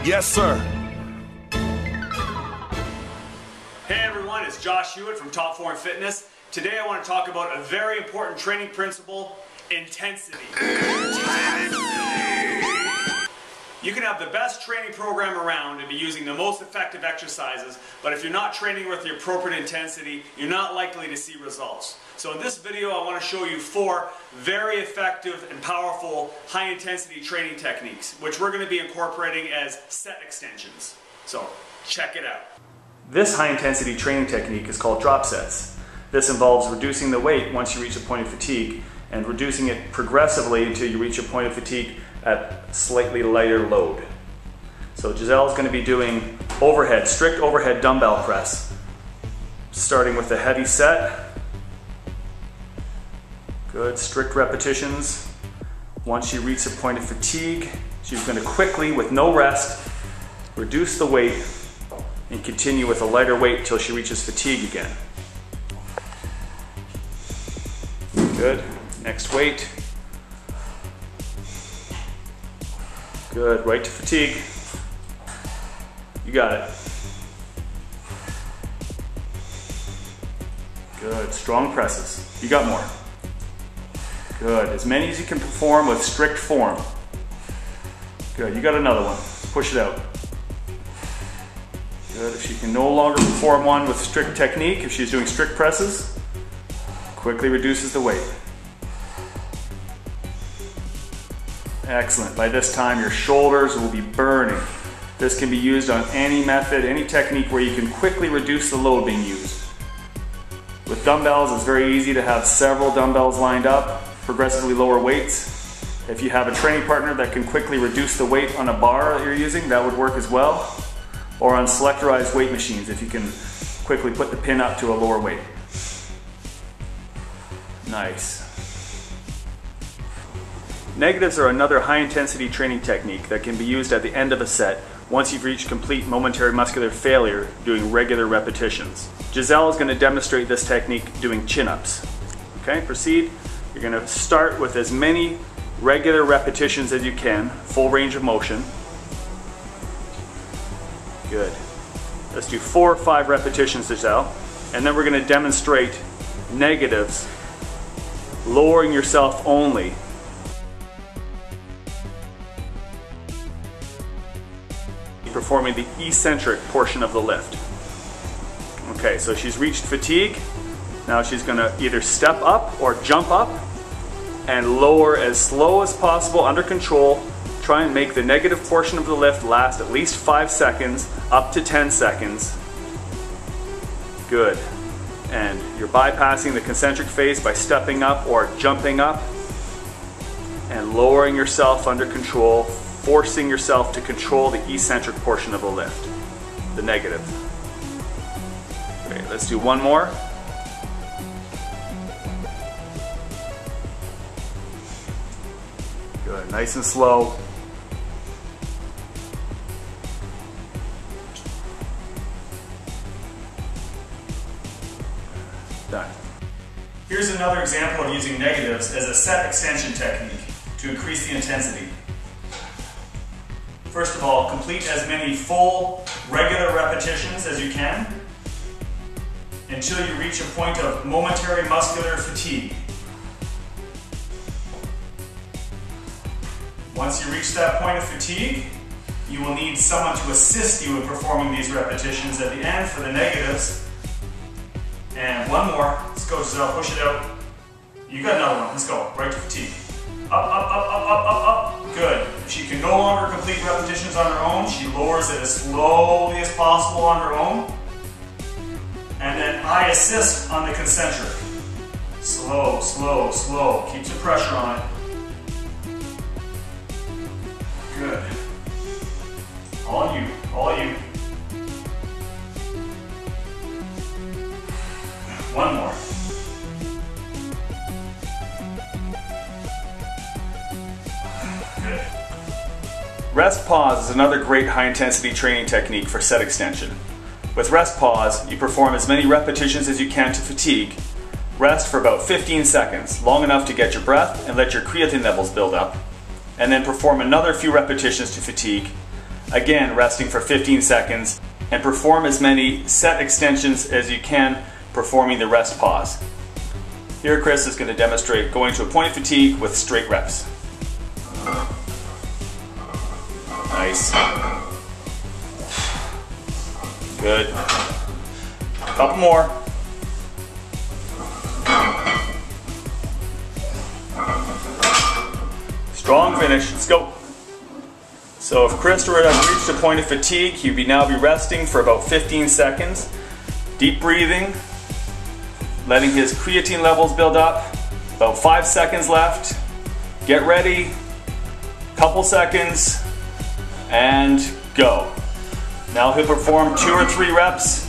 Yes, sir. Hey everyone, it's Josh Hewitt from Top Form Fitness. Today I want to talk about a very important training principle, intensity. You can have the best training program around and be using the most effective exercises, but if you're not training with the appropriate intensity, you're not likely to see results. So in this video I want to show you 4 very effective and powerful high intensity training techniques, which we're going to be incorporating as set extensions. So check it out. This high intensity training technique is called drop sets. This involves reducing the weight once you reach a point of fatigue and reducing it progressively until you reach a point of fatigue at slightly lighter load. So Giselle's going to be doing overhead, strict overhead dumbbell press, starting with a heavy set. Good, strict repetitions. Once she reaches a point of fatigue, she's going to quickly, with no rest, reduce the weight and continue with a lighter weight until she reaches fatigue again. Good, next weight. Good, right to fatigue. You got it. Good, strong presses. You got more. Good, as many as you can perform with strict form. Good, you got another one. Push it out. Good, if she can no longer perform one with strict technique, if she's doing strict presses, quickly reduces the weight. Excellent. By this time your shoulders will be burning. This can be used on any method, any technique where you can quickly reduce the load being used. With dumbbells, it's very easy to have several dumbbells lined up, progressively lower weights. If you have a training partner that can quickly reduce the weight on a bar that you're using, that would work as well. Or on selectorized weight machines, if you can quickly put the pin up to a lower weight. Nice. Negatives are another high-intensity training technique that can be used at the end of a set once you've reached complete momentary muscular failure doing regular repetitions. Giselle is going to demonstrate this technique doing chin-ups. Okay, proceed. You're going to start with as many regular repetitions as you can, full range of motion. Good. Let's do 4 or 5 repetitions, Giselle, and then we're going to demonstrate negatives, lowering yourself only. Performing the eccentric portion of the lift. Okay, so she's reached fatigue. Now she's going to either step up or jump up and lower as slow as possible under control. Try and make the negative portion of the lift last at least 5 seconds, up to 10 seconds. Good. And you're bypassing the concentric phase by stepping up or jumping up and lowering yourself under control, forcing yourself to control the eccentric portion of the lift, the negative. Okay, let's do one more. Good, nice and slow. Done. Here's another example of using negatives as a set extension technique to increase the intensity. First of all, complete as many full, regular repetitions as you can until you reach a point of momentary muscular fatigue. Once you reach that point of fatigue, you will need someone to assist you in performing these repetitions at the end for the negatives. And one more. Let's go, Giselle. Push it out. You got another one. Let's go. Right to fatigue. Up, up, up, up, up, up, up. Good. If she can no longer complete repetitions on her own, she lowers it as slowly as possible on her own. And then I assist on the concentric. Slow, slow, slow. Keep some pressure on it. Good. All you, all you. One more. Good. Rest pause is another great high intensity training technique for set extension. With rest pause, you perform as many repetitions as you can to fatigue. Rest for about 15 seconds, long enough to get your breath and let your creatine levels build up. And then perform another few repetitions to fatigue. again resting for 15 seconds, and perform as many set extensions as you can, performing the rest pause. Here Chris is going to demonstrate going to a point of fatigue with straight reps. Nice. Good. A couple more. Strong finish. Let's go. So if Chris were to have reached a point of fatigue, he would now be resting for about 15 seconds. Deep breathing, letting his creatine levels build up. About 5 seconds left. Get ready. Couple seconds. And go. Now he'll perform 2 or 3 reps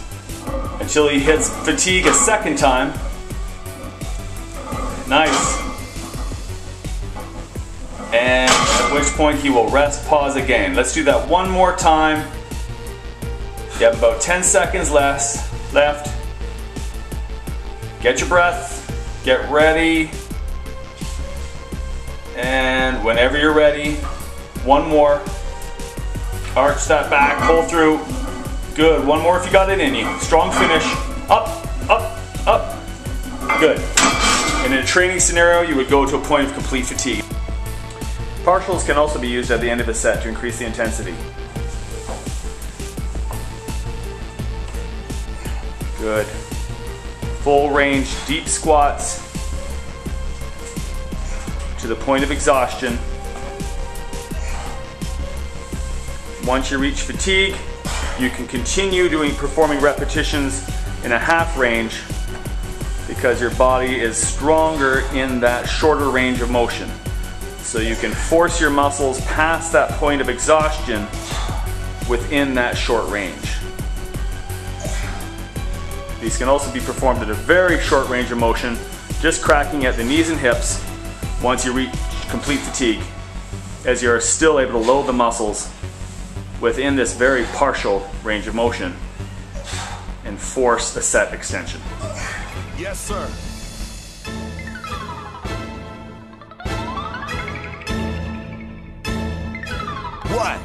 until he hits fatigue a second time. Nice. And at which point he will rest, pause again. Let's do that one more time. You have about 10 seconds left. Get your breath, get ready, and whenever you're ready, one more. Arch that back, pull through. Good, one more if you got it in you. Strong finish. Up, up, up. Good. And in a training scenario, you would go to a point of complete fatigue. Partials can also be used at the end of a set to increase the intensity. Good. Full range, deep squats to the point of exhaustion. Once you reach fatigue, you can continue performing repetitions in a half range because your body is stronger in that shorter range of motion. So you can force your muscles past that point of exhaustion within that short range. These can also be performed at a very short range of motion, just cracking at the knees and hips once you reach complete fatigue, as you are still able to load the muscles within this very partial range of motion and force a set extension. Yes, sir. What?